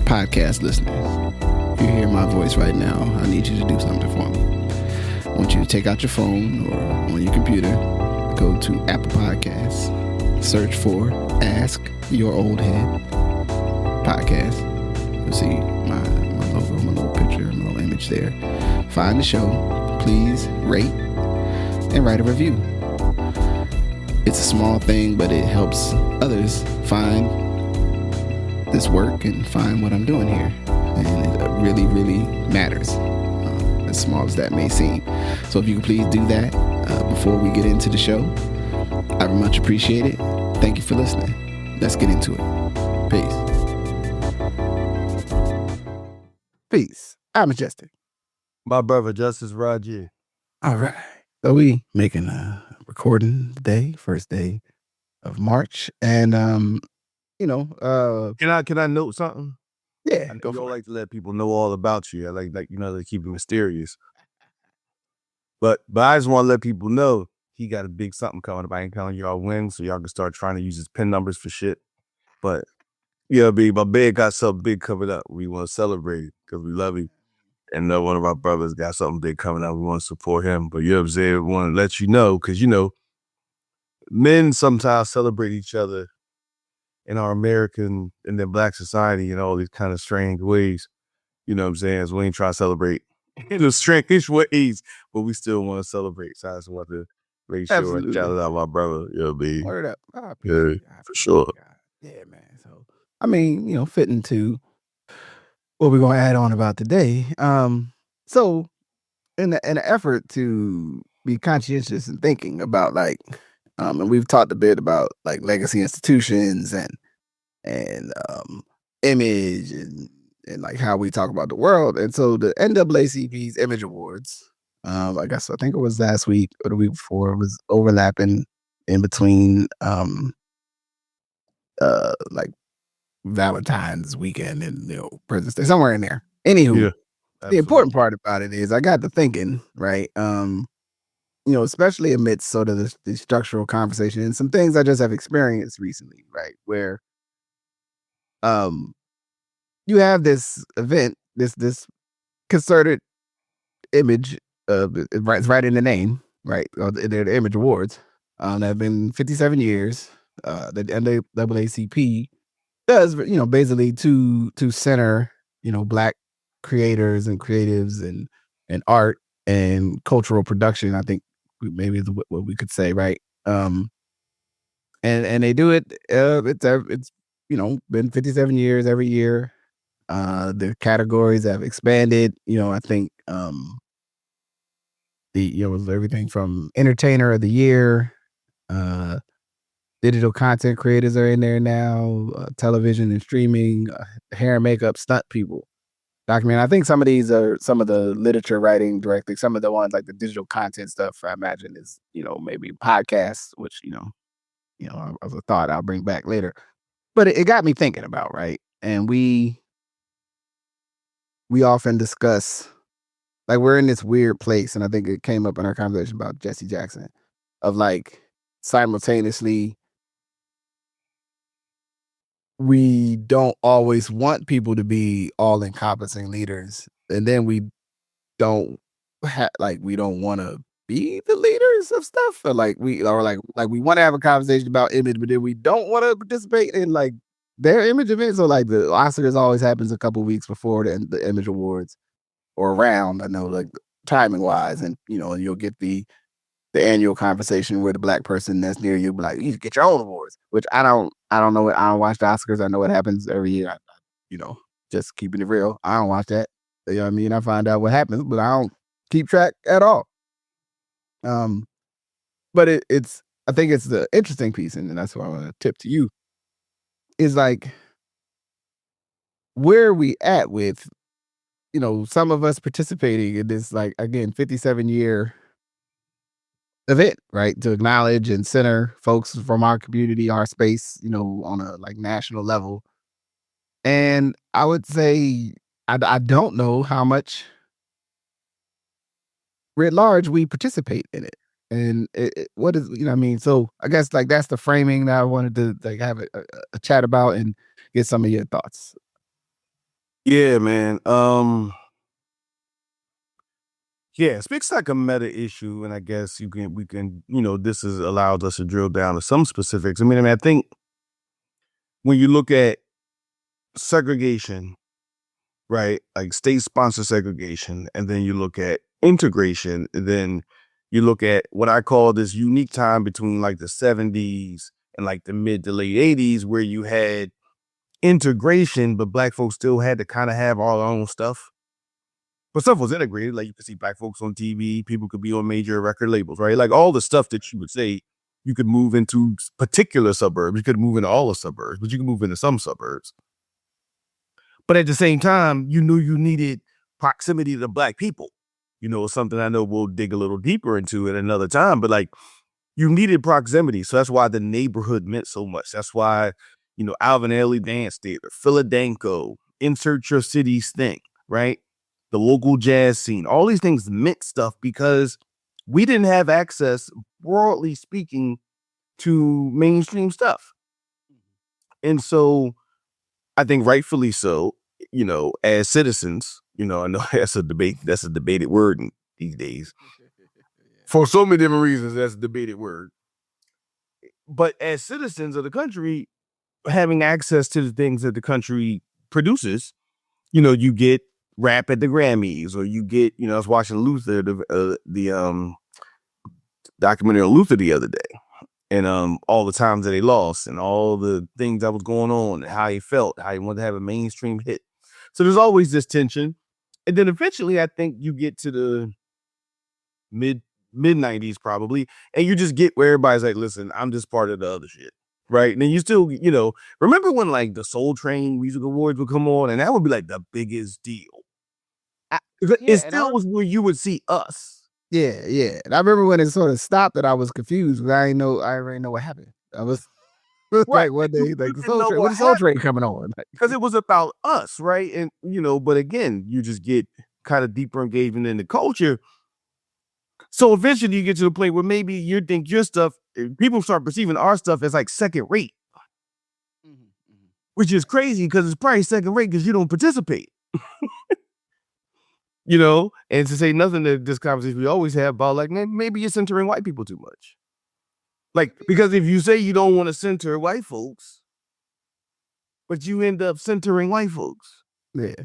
podcast listeners, if you hear my voice right now, I need you to do something for me. I want you to take out your phone or on your computer, go to Apple Podcasts, search for Ask Your Oldhead podcast. You'll see my logo, my little picture, my little image there. Find the show. Please rate and write a review. It's a small thing, but it helps others find this work and find what I'm doing here. And it really, really matters, as small as that may seem. So if you could please do that before we get into the show, I would much appreciate it. Thank you for listening. Let's get into it. Peace. Peace. I'm Majestic. My brother, Justice Rajee. All right. So we making a recording today, first day of March. And, Can I note something? Yeah, I don't like to let people know all about you. I like to keep it mysterious. But I just want to let people know he got a big something coming up. I ain't telling y'all when, so y'all can start trying to use his pin numbers for shit. But yeah, my bed got something big coming up. We want to celebrate it because we love him. And one of our brothers got something big coming up. We want to support him. But you know what I'm saying? We want to let you know because, men sometimes celebrate each other in our American and then Black society in all these kind of strange ways. You know what I'm saying? So we ain't trying to celebrate in the strange ways, but we still want to celebrate. So I just want to make sure and shout out my brother. You know what I mean? Word up. Yeah, for sure. Yeah, man. So, fitting to what we're going to add on about today. So in the effort to be conscientious and thinking about and we've talked a bit about like legacy institutions and image and like how we talk about the world. And so the NAACP's Image Awards, I think it was last week or the week before, was overlapping in between like Valentine's weekend and President's Day, somewhere in there. Anywho, the important part about it is I got to thinking, right? Especially amidst sort of the structural conversation and some things I just have experienced recently, right? Where you have this event, this concerted image, it's right in the name, right? They're the Image Awards. That have been 57 years. The NAACP does, basically to center, Black creators and creatives and art and cultural production. I think maybe is what we could say, right? And they do it. It's been 57 years every year. The categories have expanded. I think was everything from Entertainer of the Year. Digital content creators are in there now, television and streaming, hair and makeup, stunt people, documentary. I think some of these are some of the literature writing directly. Some of the ones like the digital content stuff, I imagine is, maybe podcasts, which, as a thought I'll bring back later. But it got me thinking about, right? And we often discuss, like we're in this weird place, and I think it came up in our conversation about Jesse Jackson, of like simultaneously we don't always want people to be all encompassing leaders, and then we don't we don't want to be the leaders of stuff, or we want to have a conversation about image, but then we don't want to participate in like their image events. So like the Oscars always happens a couple weeks before the Image Awards or around. I know like timing wise, and and you'll get the annual conversation where the Black person that's near you be like, you get your own awards, which I don't know. I don't watch the Oscars. I know what happens every year. Just keeping it real. I don't watch that. You know what I mean? I find out what happens, but I don't keep track at all. But I think it's the interesting piece, and that's what I want to tip to you, is like, where are we at with, some of us participating in this, like, again, 57-year event, right? To acknowledge and center folks from our community, our space, on a like national level. And I would say, I don't know how much writ large we participate in it. And what is, so I guess like that's the framing that I wanted to like have a chat about and get some of your thoughts. Yeah, man. Yeah, it speaks like a meta issue, and I guess we can, this has allowed us to drill down to some specifics. I think when you look at segregation, right, like state-sponsored segregation, and then you look at integration, and then you look at what I call this unique time between like the 70s and like the mid to late 80s, where you had integration, but Black folks still had to kind of have all their own stuff. But stuff was integrated. Like you could see Black folks on TV, people could be on major record labels, right? Like all the stuff that you would say you could move into particular suburbs. You could move into all the suburbs, but you could move into some suburbs. But at the same time, you knew you needed proximity to Black people. Something I know we'll dig a little deeper into at another time, but like you needed proximity. So that's why the neighborhood meant so much. That's why, Alvin Ailey Dance Theater, Philadanco, Insert Your City's Thing, right? The local jazz scene, all these things meant stuff because we didn't have access, broadly speaking, to mainstream stuff. And so I think rightfully so, as citizens, I know that's a debated word these days. For so many different reasons, that's a debated word. But as citizens of the country, having access to the things that the country produces, you get rap at the Grammys, or you get, I was watching Luther, the documentary on Luther the other day, and all the times that he lost and all the things that was going on and how he felt, how he wanted to have a mainstream hit. So there's always this tension. And then eventually I think you get to the mid 90s probably, and you just get where everybody's like, listen, I'm just part of the other shit. Right. And then you still, remember when like the Soul Train Music Awards would come on, and that would be like the biggest deal. It still was where you would see us. Yeah. And I remember when it sort of stopped that I was confused because I already know what happened. I was like one day, like the Soul Train coming on. Because it was about us, right? And, but again, you just get kind of deeper engagement in the culture. So eventually you get to the point where maybe you think your stuff, people start perceiving our stuff as like second rate, which is crazy because it's probably second rate because you don't participate. And to say nothing to this conversation we always have about like, maybe you're centering white people too much. Like, because if you say you don't want to center white folks, but you end up centering white folks. Yeah.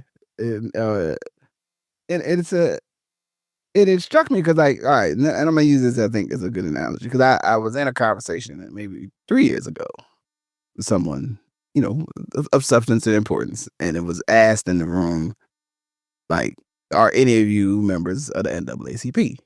And it struck me because like, all right, and I'm gonna use this, I think is a good analogy, because I was in a conversation maybe 3 years ago with someone, of substance and importance, and it was asked in the room, like, are any of you members of the NAACP?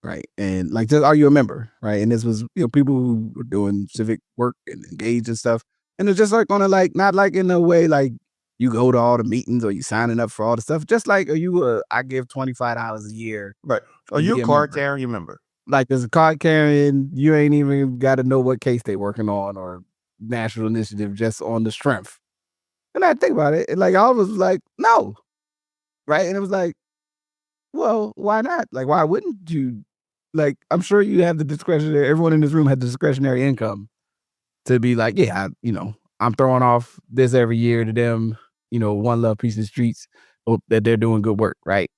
Right. And like, are you a member? Right. And this was, people who were doing civic work and engaged and stuff. And it's just like on a, like, not like in a way like you go to all the meetings or you signing up for all the stuff. Just like, I give $25 a year. Right. Are you a card carrying member? Like there's a card carrying, you ain't even got to know what case they working on or national initiative just on the strength. And I think about it, and like I was like, no. Right. And it was like, well, why not? Like, why wouldn't you? Like, I'm sure you have the discretionary, everyone in this room had the discretionary income to be like, yeah, I'm throwing off this every year to them, One Love Peace in the Streets, that they're doing good work, right?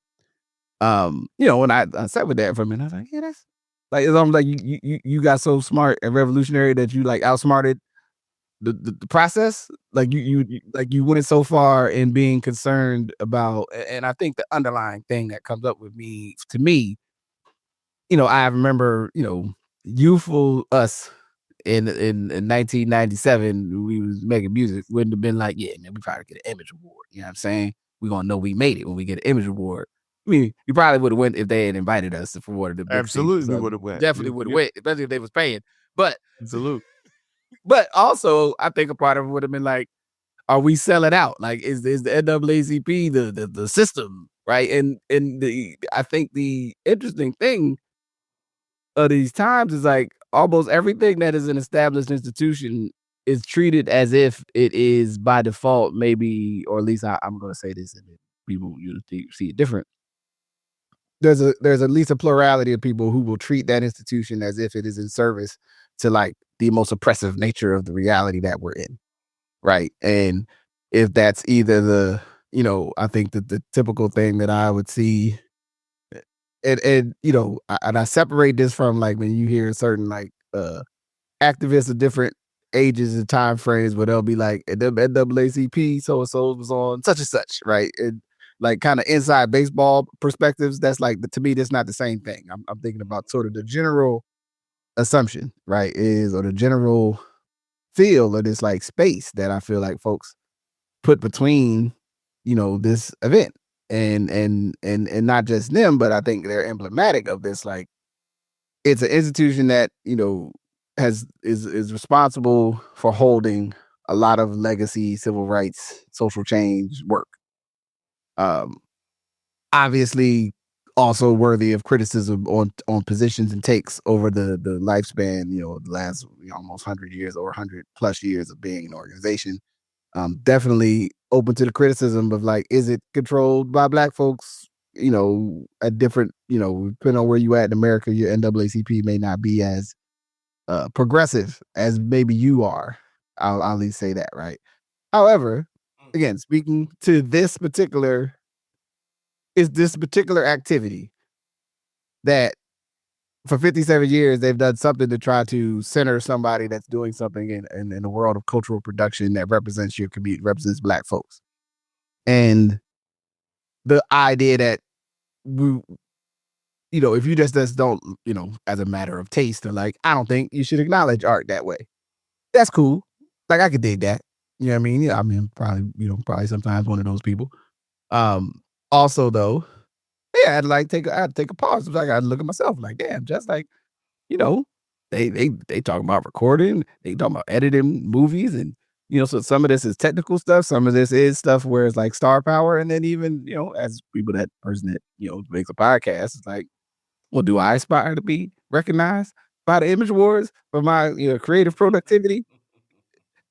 When I sat with that for a minute, I was like, yeah, that's like, it's almost like you got so smart and revolutionary that you like outsmarted the process. Like you went so far in being concerned about, and I think the underlying thing that comes up with me, to me, I remember, youthful us in 1997, we was making music, wouldn't have been like, yeah, man, we probably get an image award. You know what I'm saying? We're gonna know we made it when we get an image award. I mean, we probably would have went if they had invited us for one of the big absolutely things, would have went. Definitely would have went, especially if they was paying. But absolutely. But also, I think a part of it would have been like, are we selling out? Like, is the NAACP the system, right? And I think the interesting thing of these times is like almost everything that is an established institution is treated as if it is by default, maybe, or at least I'm going to say this, and people usually see it different. There's at least a plurality of people who will treat that institution as if it is in service to like the most oppressive nature of the reality that we're in. Right. And if that's either the, I think that the typical thing that I would see, and I separate this from like when you hear certain like activists of different ages and time frames where they'll be like, the NAACP so and so was on such and such, right? And like kind of inside baseball perspectives, that's like, to me, that's not the same thing. I'm thinking about sort of the general assumption, right? Or the general feel of this like space that I feel like folks put between, this event and not just them, but I think they're emblematic of this. Like, it's an institution that is responsible for holding a lot of legacy civil rights social change work. Obviously also worthy of criticism on positions and takes over the lifespan, the last almost 100 years or 100 plus years of being an organization. Definitely open to the criticism of like, is it controlled by Black folks? At different, depending on where you at in America, your NAACP may not be as progressive as maybe you are. I'll at least say that, right? However, again, speaking to this particular activity that for 57 years they've done something to try to center somebody that's doing something in the world of cultural production that represents your community, represents Black folks. And the idea that we, if you just don't, as a matter of taste, or like, I don't think you should acknowledge art that way. That's cool. Like, I could dig that. You know what I mean? Yeah, I mean, probably sometimes one of those people. Also though, yeah, I had to take a pause. Like, I had to look at myself like, damn, just like, you know, they talk about recording, they talk about editing movies, and so some of this is technical stuff, some of this is stuff where it's like star power, and then even as person that makes a podcast, it's like, well, do I aspire to be recognized by the Image Awards for my creative productivity?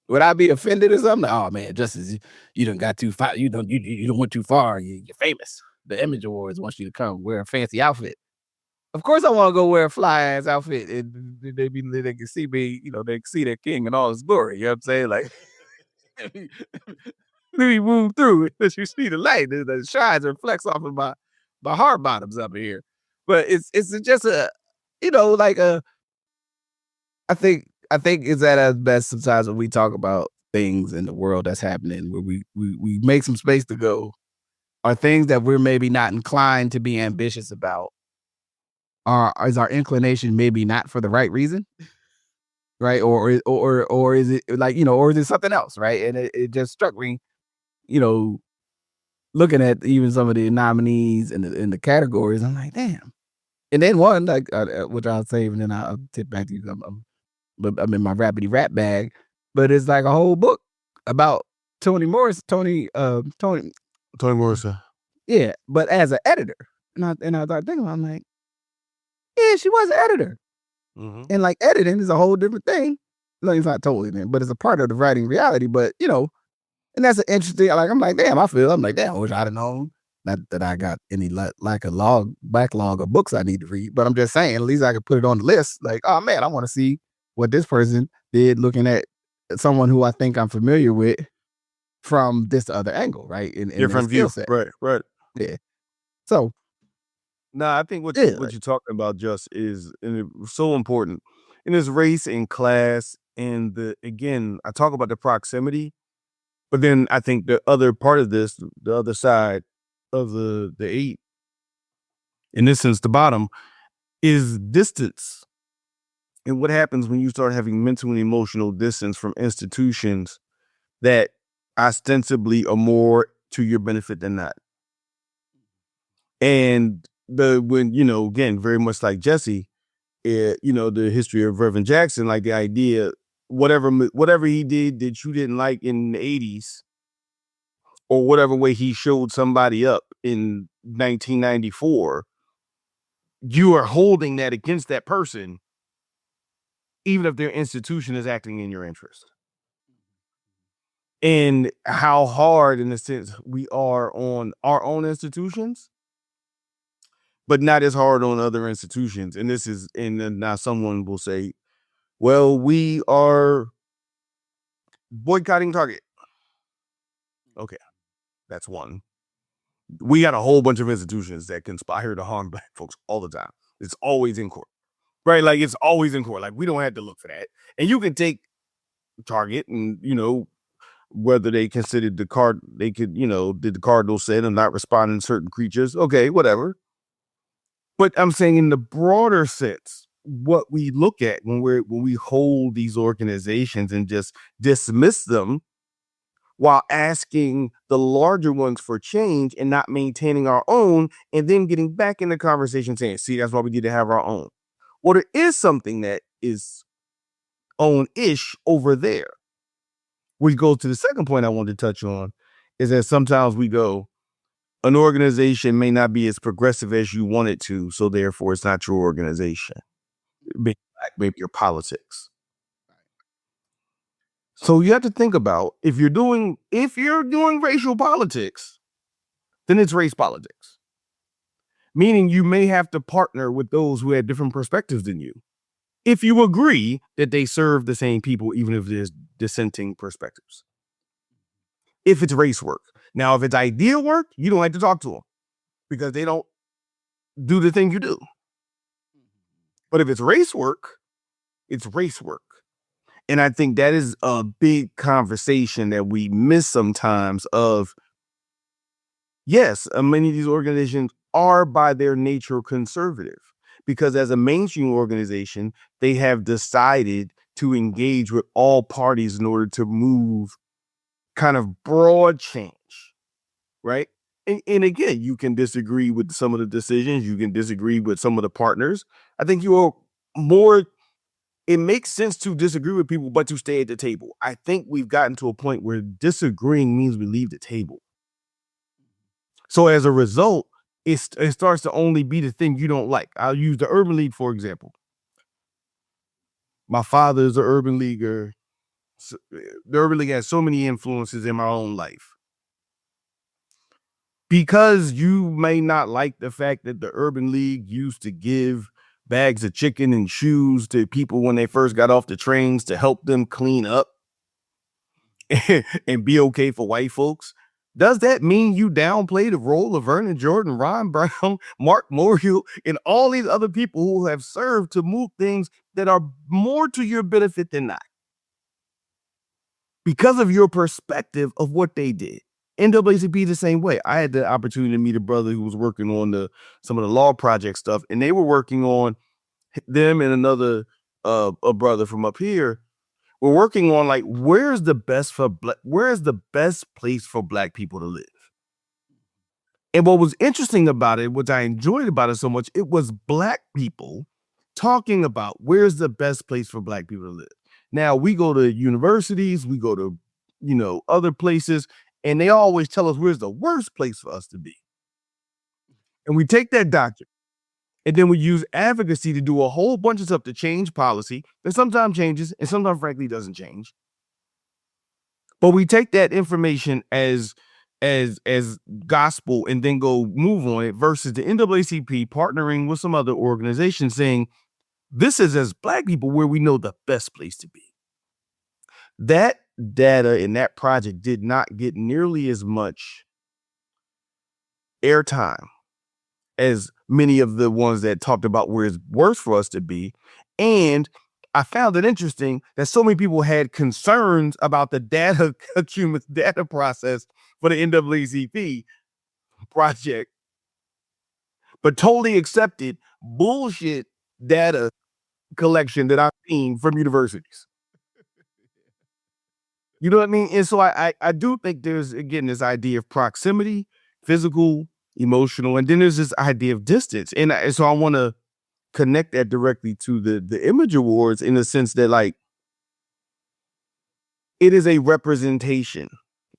Would I be offended or something? Oh man, Justice, you done got too far. You done went too far. You're famous. The Image Awards wants you to come wear a fancy outfit. Of course, I want to go wear a fly ass outfit, and they can see me. They can see their king in all his glory. You know what I'm saying? Like, let me move through as you see the light. The shines reflects off of my heart bottoms up here. But it's just like a. I think it's at our best sometimes when we talk about things in the world that's happening, where we make some space to go, are things that we're maybe not inclined to be ambitious about. Is our inclination maybe not for the right reason, right? Or is it like or is it something else, right? And it just struck me, looking at even some of the nominees in the categories. I'm like, damn. And then one like which I'll save, and then I'll tip back to you. But I'm in my rapidy rap bag. But it's like a whole book about Toni Morrison. Yeah, but as an editor, and I started thinking, I'm like, yeah, she was an editor. Mm-hmm. And like editing is a whole different thing. No, it's not totally there, but it's a part of the writing reality. But and that's an interesting. Like, I'm like, damn, I'm like, damn, I wish I'd have known. Not that I got any backlog of books I need to read, but I'm just saying, at least I could put it on the list. Like, oh man, I want to see what this person did, looking at someone who I think I'm familiar with from this other angle, right? In Different view, right? Yeah. So, I think what you're talking about, Just, is so important in this race and class, and again, I talk about the proximity, but then I think the other part of this, the other side of the 8, in this sense, the bottom, is distance. And what happens when you start having mental and emotional distance from institutions that ostensibly are more to your benefit than not. And again, very much like Jesse, the history of Reverend Jackson, like the idea, whatever he did that you didn't like in the 80s, or whatever way he showed somebody up in 1994, you are holding that against that person, even if their institution is acting in your interest. And how hard, in a sense, we are on our own institutions, but not as hard on other institutions. And and now someone will say, well, we are boycotting Target. Okay. That's one. We got a whole bunch of institutions that conspire to harm Black folks all the time. It's always in court, right? Like it's always in court. Like we don't have to look for that. And you can take Target and, whether they considered the card, they could, did the cardinal sin of not responding to certain creatures? Okay, whatever. But I'm saying in the broader sense, what we look at when we hold these organizations and just dismiss them while asking the larger ones for change and not maintaining our own, and then getting back in the conversation saying, see, that's why we need to have our own. Well, there is something that is own-ish over there. Which goes to the second point I wanted to touch on, is that sometimes we go, an organization may not be as progressive as you want it to, so therefore it's not your organization. Maybe your politics. So you have to think about if you're doing racial politics, then it's race politics. Meaning you may have to partner with those who have different perspectives than you, if you agree that they serve the same people, even if there's dissenting perspectives. If it's race work. Now, if it's idea work, you don't have to talk to them because they don't do the thing you do. But if it's race work, it's race work. And I think that is a big conversation that we miss sometimes of, yes, many of these organizations are by their nature conservative because as a mainstream organization, they have decided to engage with all parties in order to move kind of broad change, right? And again, you can disagree with some of the decisions. You can disagree with some of the partners. I think it makes sense to disagree with people, but to stay at the table. I think we've gotten to a point where disagreeing means we leave the table. So as a result, it starts to only be the thing you don't like. I'll use the Urban League, for example. My father is an Urban Leaguer. The Urban League has so many influences in my own life. Because you may not like the fact that the Urban League used to give bags of chicken and shoes to people when they first got off the trains to help them clean up and be okay for white folks. Does that mean you downplay the role of Vernon Jordan, Ron Brown, Mark Morial, and all these other people who have served to move things that are more to your benefit than not? Because of your perspective of what they did. NAACP the same way. I had the opportunity to meet a brother who was working on some of the law project stuff, and they were working on them and another a brother from up here. We're working on like where's the best place for Black people to live. And what was interesting about it, what I enjoyed about it so much, it was Black people talking about where's the best place for Black people to live. Now we go to universities, we go to other places. And they always tell us where's the worst place for us to be. And we take that doctrine and then we use advocacy to do a whole bunch of stuff to change policy that sometimes changes and sometimes frankly doesn't change. But we take that information as gospel and then go move on it versus the NAACP partnering with some other organization saying, this is as Black people where we know the best place to be. That data in that project did not get nearly as much airtime as many of the ones that talked about where it's worse for us to be. And I found it interesting that so many people had concerns about the data process for the NAACP project, but totally accepted bullshit data collection that I've seen from universities. You know what I mean? And so I do think there's, again, this idea of proximity, physical, emotional, and then there's this idea of distance. And so I want to connect that directly to the Image Awards in the sense that, like, it is a representation.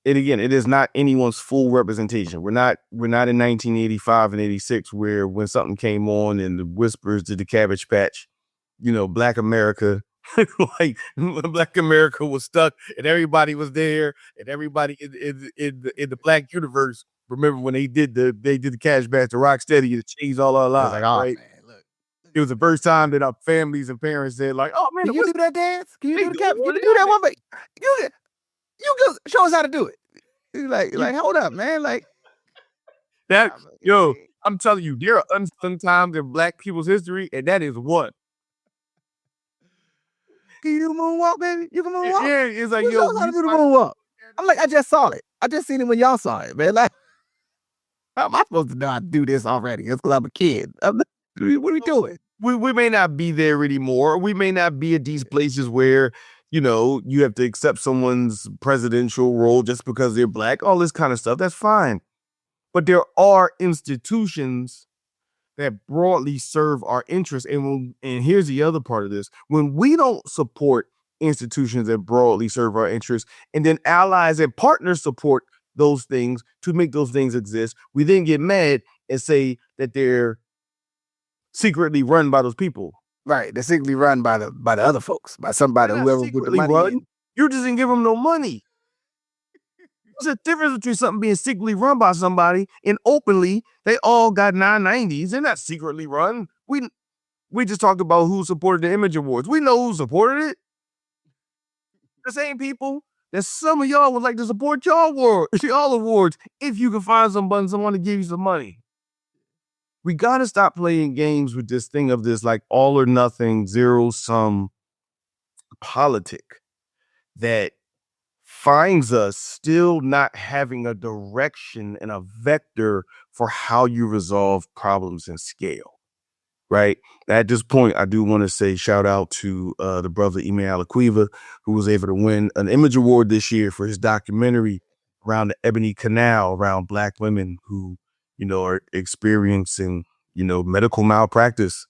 And again, it is not anyone's full representation. We're not in 1985 and 86 where when something came on and the whispers to the Cabbage Patch, Black America, like Black America was stuck and everybody was there and everybody in the Black universe. Remember when they did the Cash Patch to Rocksteady and changed all our lives, right? Man, look. It was the first time that our families and parents said, like, "Oh man, can you do that dance? Can you do the Cabbage? Can you do that one? You show us how to do it." Like, hold up, man. Like that, yo, I'm telling you, there are unsung times in Black people's history, and that is one. Can you do the moonwalk, baby? You can moonwalk. Yeah, it's like, Who yo, knows how to do the moonwalk? I'm like, I just saw it. I just seen it when y'all saw it, man. Like, how am I supposed to know how to do this already? It's because I'm a kid. What are we doing? we may not be there anymore. We may not be at these places where, you know, you have to accept someone's presidential role just because they're Black, all this kind of stuff. That's fine. But there are institutions that broadly serve our interests. And here's the other part of this. When we don't support institutions that broadly serve our interests, and then allies and partners support those things to make those things exist, we then get mad and say that they're secretly run by those people. Right. They're secretly run by the other folks, by somebody, whoever put the money in. You just didn't give them no money. There's a difference between something being secretly run by somebody and openly. They all got 990s. They're not secretly run. We just talked about who supported the Image Awards. We know who supported it. The same people that some of y'all would like to support y'all awards if you can find someone to give you some money. We got to stop playing games with this thing of this like all or nothing, zero sum politic that finds us still not having a direction and a vector for how you resolve problems and scale, right? At this point, I do want to say shout out to the brother Ime Alaquiva, who was able to win an Image Award this year for his documentary around the Ebony Canal, around Black women who, you know, are experiencing, you know, medical malpractice,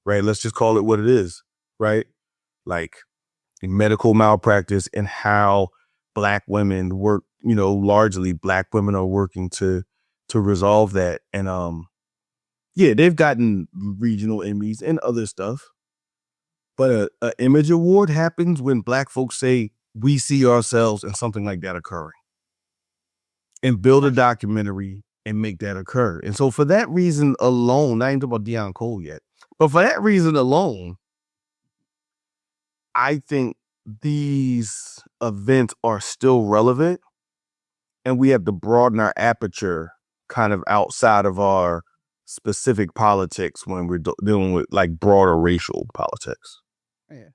right? Let's just call it what it is, right? Like medical malpractice and how Black women work, you know, largely Black women are working to resolve that. And yeah, they've gotten regional Emmys and other stuff. But a Image Award happens when Black folks say we see ourselves in something like that occurring and build a documentary and make that occur. And so for that reason alone, I ain't talking about Deion Cole yet, but for that reason alone, I think these events are still relevant, and we have to broaden our aperture kind of outside of our specific politics when we're dealing with like broader racial politics. Yeah.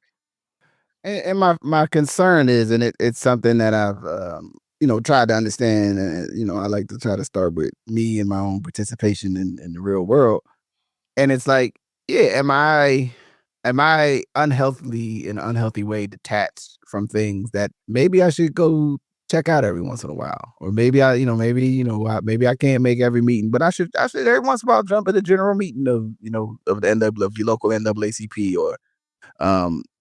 And my concern is, and it's something that I've you know, tried to understand, and you know, I like to try to start with me and my own participation in the real world. And it's like, yeah, am I unhealthily in an unhealthy way detached from things that maybe I should go check out every once in a while, or maybe maybe I can't make every meeting, but I should every once in a while jump at the general meeting of of the of your local NAACP, or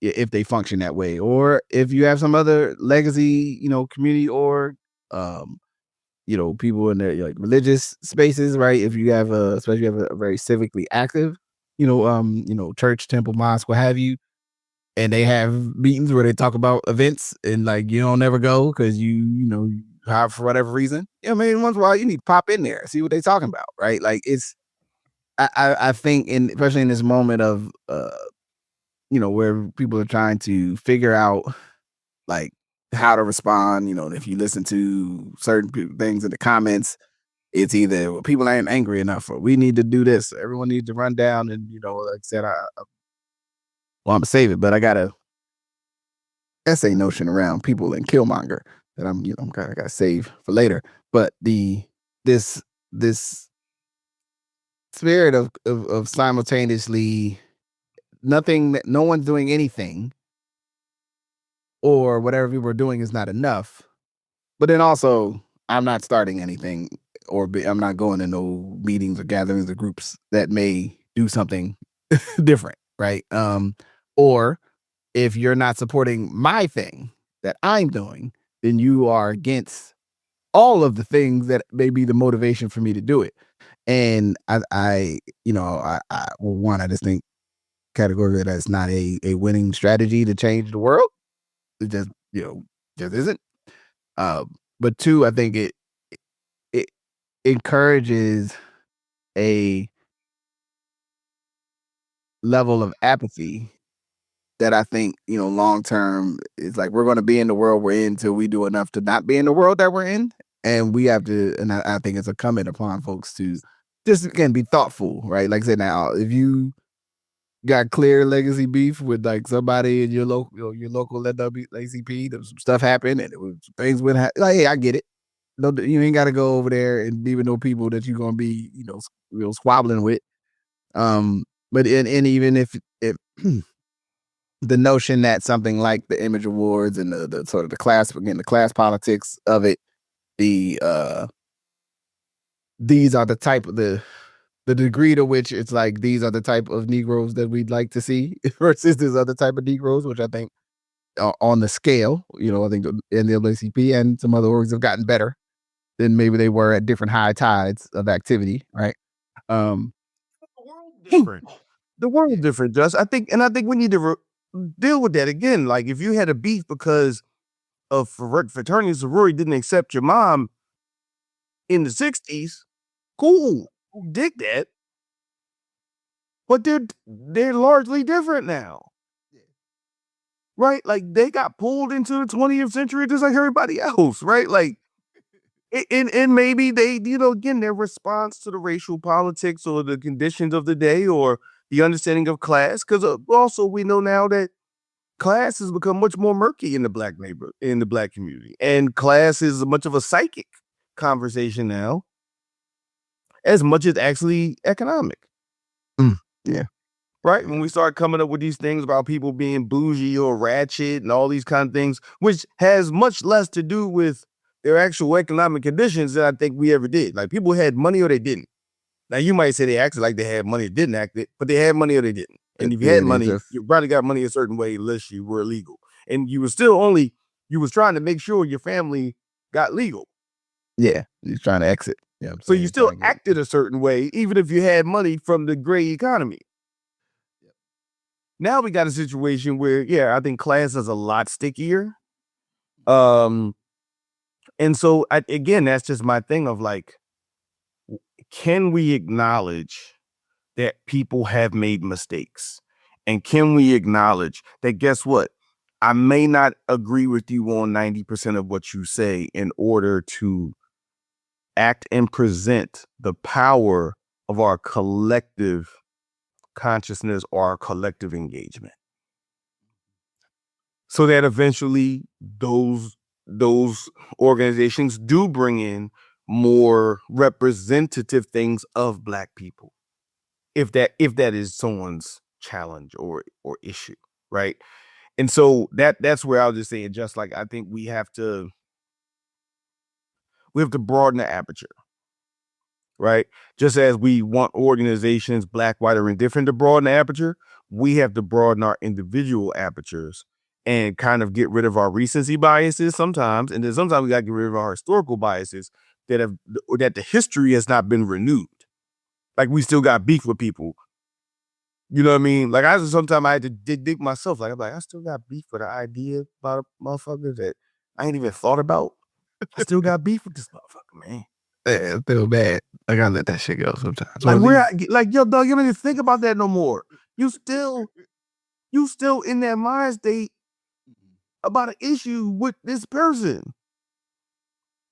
if they function that way, or if you have some other legacy community, or people in their like religious spaces, right? If you have especially you have a very civically active church, temple, mosque, what have you, and they have meetings where they talk about events, and like you don't never go because you have for whatever reason. I mean, once in a while you need to pop in there, see what they're talking about, right? Like it's I think especially in this moment of where people are trying to figure out like how to respond. If you listen to certain things in the comments, it's either people ain't angry enough, or we need to do this. Everyone needs to run down, and like I said, I'm gonna save it, but I got a essay notion around people in Killmonger that I'm gotta save for later. But this spirit of simultaneously no one's doing anything, or whatever people are doing is not enough. But then also, I'm not starting anything, or I'm not going to no meetings or gatherings or groups that may do something different, right? Or if you're not supporting my thing that I'm doing, then you are against all of the things that may be the motivation for me to do it. And I just think categorically that's not a winning strategy to change the world. It just just isn't. But two, I think it encourages a level of apathy that I think long term is like we're going to be in the world we're in until we do enough to not be in the world that we're in. And we have to, and I think it's incumbent upon folks to just, again, be thoughtful, right? Like I said, now, if you got clear legacy beef with like somebody in your local NAACP, some stuff happened and things went, like, hey, I get it. No, you ain't got to go over there and even know people that you're going to be, squabbling with. But even if the notion that something like the Image Awards and the sort of the class politics of it, these are the type of the degree to which it's like these are the type of Negroes that we'd like to see versus this other type of Negroes, which I think on the scale, I think the NAACP and some other orgs have gotten better than maybe they were at different high tides of activity, right? The world different. The world different, Just. I think we need to deal with that again. Like, if you had a beef because of fraternity and sorority didn't accept your mom in the 60s, cool, dig that. But they're largely different now. Right? Like, they got pulled into the 20th century just like everybody else, right? Like, and maybe they, again, their response to the racial politics or the conditions of the day or the understanding of class, because also we know now that class has become much more murky in the black community, and class is much of a psychic conversation now, as much as actually economic. Yeah. Right? When we start coming up with these things about people being bougie or ratchet and all these kind of things, which has much less to do with their actual economic conditions than I think we ever did. Like, people had money or they didn't. Now, you might say they acted like they had money or didn't act it, but they had money or they didn't. And if you had money, you probably got money a certain way unless you were illegal. And you was trying to make sure your family got legal. Yeah, you're trying to exit. Yeah, so you still acted a certain way, even if you had money from the gray economy. Now we got a situation where, I think class is a lot stickier. And so, again, that's just my thing of like, can we acknowledge that people have made mistakes? And can we acknowledge that, guess what? I may not agree with you on 90% of what you say in order to act and present the power of our collective consciousness or our collective engagement. So that eventually those organizations do bring in more representative things of Black people, if that is someone's challenge or issue, right? And so that's where I'll just say it. Just like, I think we have to broaden the aperture, right? Just as we want organizations, Black, white, or indifferent, to broaden the aperture, we have to broaden our individual apertures and kind of get rid of our recency biases sometimes. And then sometimes we got to get rid of our historical biases that the history has not been renewed. Like, we still got beef with people. You know what I mean? Like, sometimes I had to dig myself. Like, I'm like, I still got beef with an idea about a motherfucker that I ain't even thought about. I still got beef with this motherfucker, man. Yeah, I feel bad. I gotta let that shit go sometimes. Like, yo, dog, you don't even think about that no more. You still in that mind state about an issue with this person.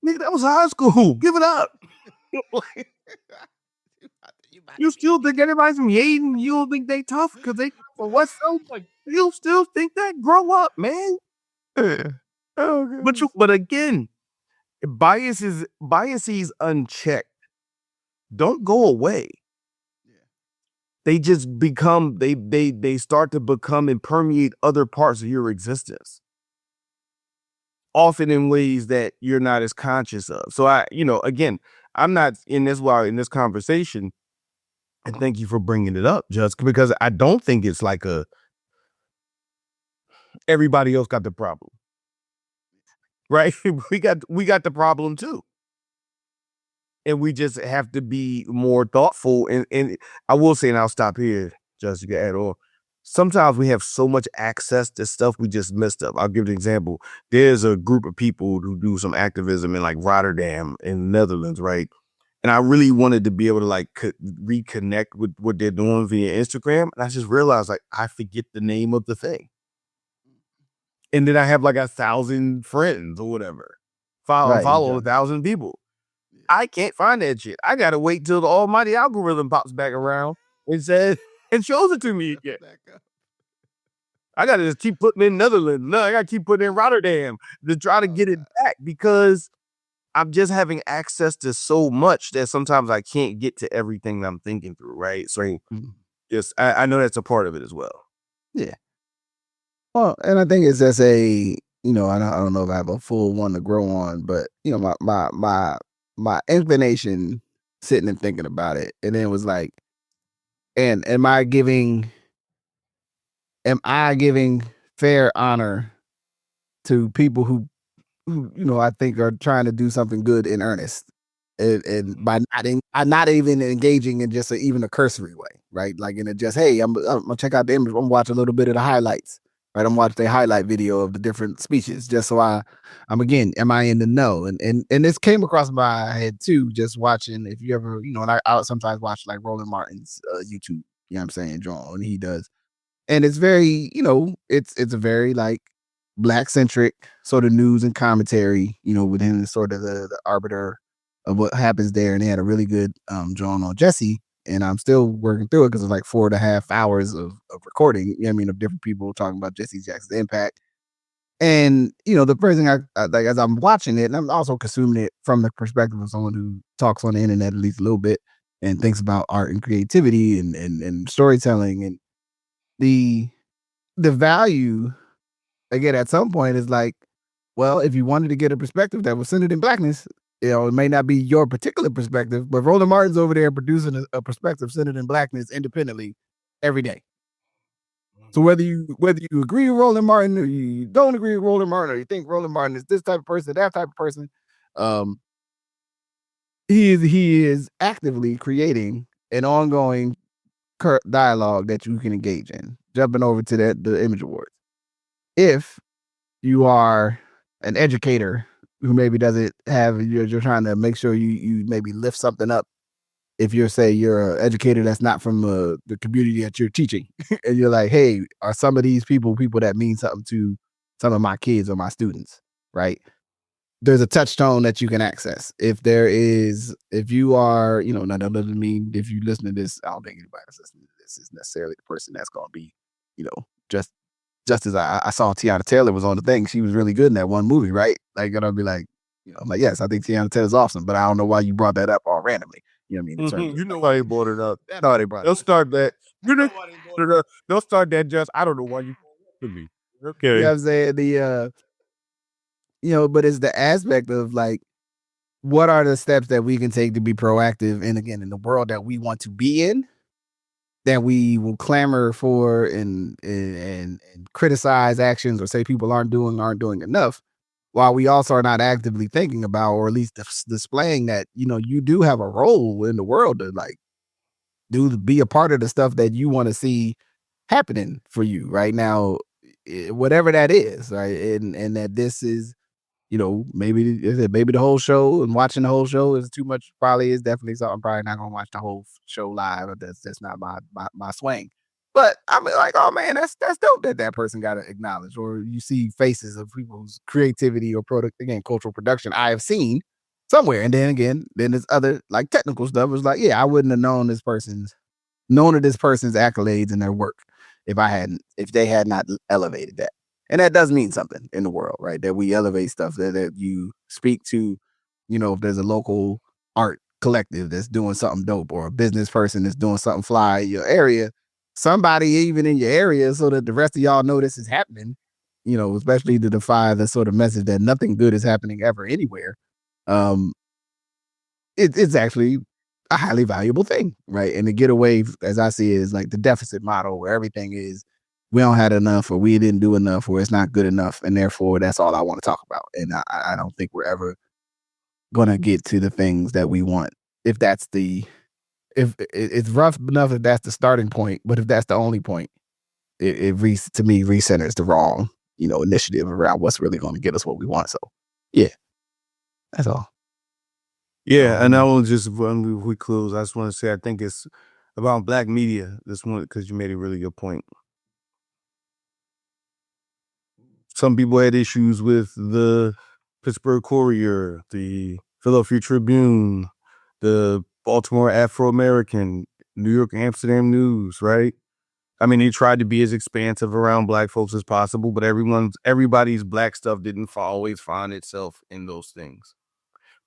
Nigga, that was high school. Give it up. You still think everybody's from Yaden? You don't think they tough because they for what's so? Like, you still think that? Grow up, man. But again, biases unchecked don't go away. They just become they start to become and permeate other parts of your existence, often in ways that you're not as conscious of. So again, I'm not in this conversation, and thank you for bringing it up, just because I don't think it's like everybody else got the problem, right? we got the problem too. And we just have to be more thoughtful. And I will say, and I'll stop here, just to add on. Sometimes we have so much access to stuff we just missed up. I'll give an example. There's a group of people who do some activism in like Rotterdam in the Netherlands, right? And I really wanted to be able to like reconnect with what they're doing via Instagram. And I just realized, like, I forget the name of the thing. And then I have like 1,000 friends or whatever. follow John. 1,000 people. I can't find that shit. I gotta wait till the almighty algorithm pops back around and says and shows it to me again. I gotta just keep putting in Netherlands. No, I gotta keep putting in Rotterdam to try to get it back because I'm just having access to so much that sometimes I can't get to everything that I'm thinking through, right? So just I know that's a part of it as well. Yeah. Well, and I think it's just a, I don't know if I have a full one to grow on, but my inclination sitting and thinking about it, and then it was like, and am I giving fair honor to people who I think are trying to do something good in earnest, and by not even engaging in just even a cursory way, right? Like in a just, hey, I'm gonna check out the image. I'm gonna watch a little bit of the highlights, right? I'm watching the highlight video of the different speeches, just so I'm again, am I in the know? And this came across my head too, just watching. If you ever, and I sometimes watch like Roland Martin's YouTube. You know what I'm saying, John, and he does. And it's very, it's a very like black centric sort of news and commentary, with him as sort of the arbiter of what happens there. And they had a really good drawing on Jesse. And I'm still working through it because it's like 4.5 hours of recording, of different people talking about Jesse Jackson's impact. And, the first thing I like as I'm watching it, and I'm also consuming it from the perspective of someone who talks on the internet at least a little bit and thinks about art and creativity and storytelling, and the value again at some point is like, well, if you wanted to get a perspective that was centered in blackness, it may not be your particular perspective, but Roland Martin's over there producing a perspective centered in blackness independently every day. So whether you agree with Roland Martin or you don't agree with Roland Martin, or you think Roland Martin is this type of person, that type of person, he is actively creating an ongoing dialogue that you can engage in. Jumping over to the Image Awards. If you are an educator who maybe doesn't have, you're trying to make sure you maybe lift something up. If you're an educator that's not from the community that you're teaching, and you're like, hey, are some of these people that mean something to some of my kids or my students, right? There's a touch tone that you can access. If you are, now that doesn't mean if you listen to this, I don't think anybody that's listening to this is necessarily the person that's going to be, just as I saw Tiana Taylor was on the thing. She was really good in that one movie, right? Like, and I'll be like, I'm like, yes, I think Tiana Taylor's awesome, but I don't know why you brought that up all randomly. You know what I mean? You know why they brought it up. That's why they brought it up. They'll start that. You know why they brought it up. They'll start that just, I don't know why you brought it to me. Okay. You know what I'm saying? But it's the aspect of like, what are the steps that we can take to be proactive? And again, in the world that we want to be in, that we will clamor for and criticize actions or say people aren't doing enough, while we also are not actively thinking about, or at least displaying that, you do have a role in the world to like be a part of the stuff that you want to see happening for you right now, whatever that is, right? And that this is, maybe the whole show and watching the whole show is too much. Probably is definitely something. I'm probably not gonna watch the whole show live. That's not my swing. But I'm like, oh man, that's dope that person got to acknowledge. Or you see faces of people's creativity or cultural production I have seen somewhere. And then there's other like technical stuff. It's like, yeah, I wouldn't have known of this person's accolades and their work if they had not elevated that. And that does mean something in the world, right? That we elevate stuff, that you speak to, if there's a local art collective that's doing something dope, or a business person that's doing something fly in your area, somebody even in your area, so that the rest of y'all know this is happening, especially to defy the sort of message that nothing good is happening ever anywhere. It's actually a highly valuable thing, right? And to get away, as I see it, is like the deficit model, where everything is, we don't have enough, or we didn't do enough, or it's not good enough, and therefore that's all I want to talk about. And I don't think we're ever gonna get to the things that we want if it's rough enough if that's the starting point, but if that's the only point, to me recenters the wrong initiative around what's really going to get us what we want. So yeah, that's all. Yeah, and I will just, when we close, I just want to say I think it's about black media. This one, because you made a really good point. Some people had issues with the Pittsburgh Courier, the Philadelphia Tribune, the Baltimore Afro-American, New York Amsterdam News, right? I mean, he tried to be as expansive around black folks as possible, but everybody's black stuff didn't always find itself in those things.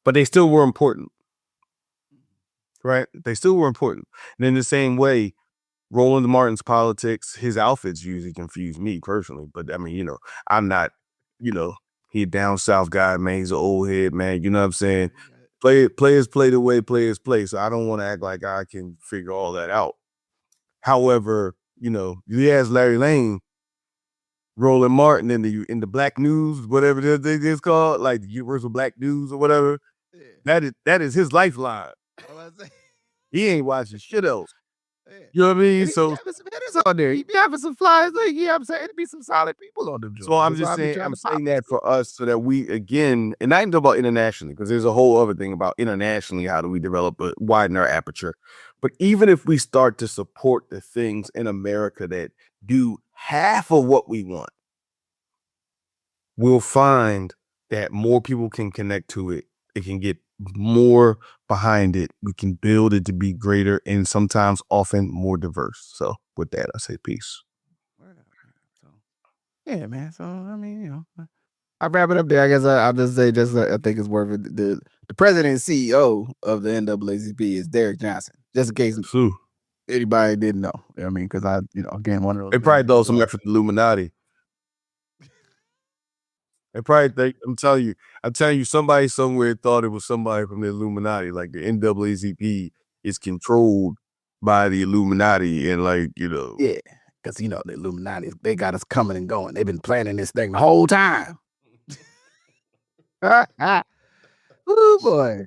But they still were important, right? They still were important. And in the same way, Roland Martin's politics, his outfits usually confuse me personally. But I mean, I'm not, he a down south guy, man. He's an old head, man. You know what I'm saying? Players play the way players play. So I don't want to act like I can figure all that out. However, you ask Larry Lane, Roland Martin in the Black News, whatever it's called, like the Universal Black News or whatever. Yeah. That is his lifeline. He ain't watching shit else. Yeah. You know what I mean? So having some hitters on there. He be having some flyers. Like, I'm saying it'd be some solid people on them. So I'm just saying, I'm saying that for us so that we, again, and I ain't talking about internationally, because there's a whole other thing about internationally, how do we develop, widen our aperture. But even if we start to support the things in America that do half of what we want, we'll find that more people can connect to it. It can get more behind it. We can build it to be greater and sometimes often more diverse. So with that, I say peace. Yeah, man. So I mean, I'll wrap it up there. I guess I'll just say, I think it's worth it. The president and CEO of the NAACP is Derek Johnson. Just in case anybody didn't know. You know what I mean? Because again, one of those. They probably know something from the Illuminati. They probably think, I'm telling you, somebody somewhere thought it was somebody from the Illuminati. Like the NAACP is controlled by the Illuminati, and yeah, because the Illuminati, they got us coming and going. They've been planning this thing the whole time. Oh boy.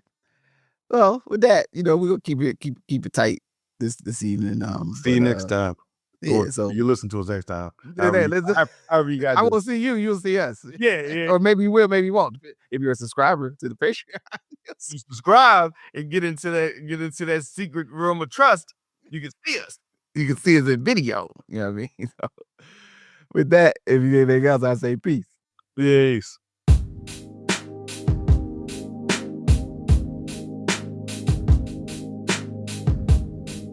Well, with that, we're gonna keep it tight this evening. See you next time. Yeah, so you listen to us next time. I will see you. You'll see us. Yeah. Or maybe you will, maybe you won't. If you're a subscriber to the Patreon, you subscribe and get into that secret room of trust. You can see us. You can see us in video. You know what I mean? So, with that, if you anything else, I say peace. Peace.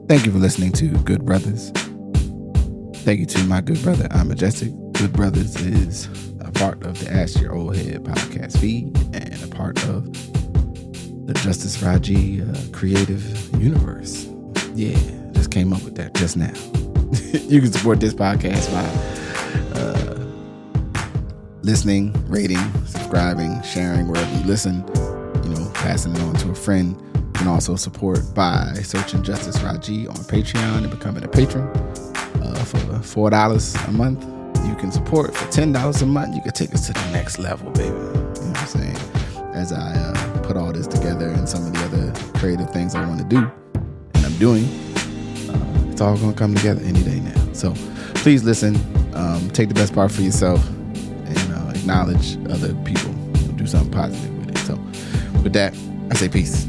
Thank you for listening to Good Brothers. Thank you to my good brother, I'm Majestic. Good Brothers is a part of the Ask Your Oldhead podcast feed and a part of the Justice Rajee creative universe. Yeah, just came up with that just now. You can support this podcast by listening, rating, subscribing, sharing wherever you listen, passing it on to a friend. You can also support by searching Justice Rajee on Patreon and becoming a patron. For $4 a month, you can support. For $10 a month, you can take us to the next level, baby. You know what I'm saying? As I put all this together and some of the other creative things I want to do, and I'm doing, it's all going to come together any day now. So please listen, take the best part for yourself, and acknowledge other people who do something positive with it. So with that, I say peace.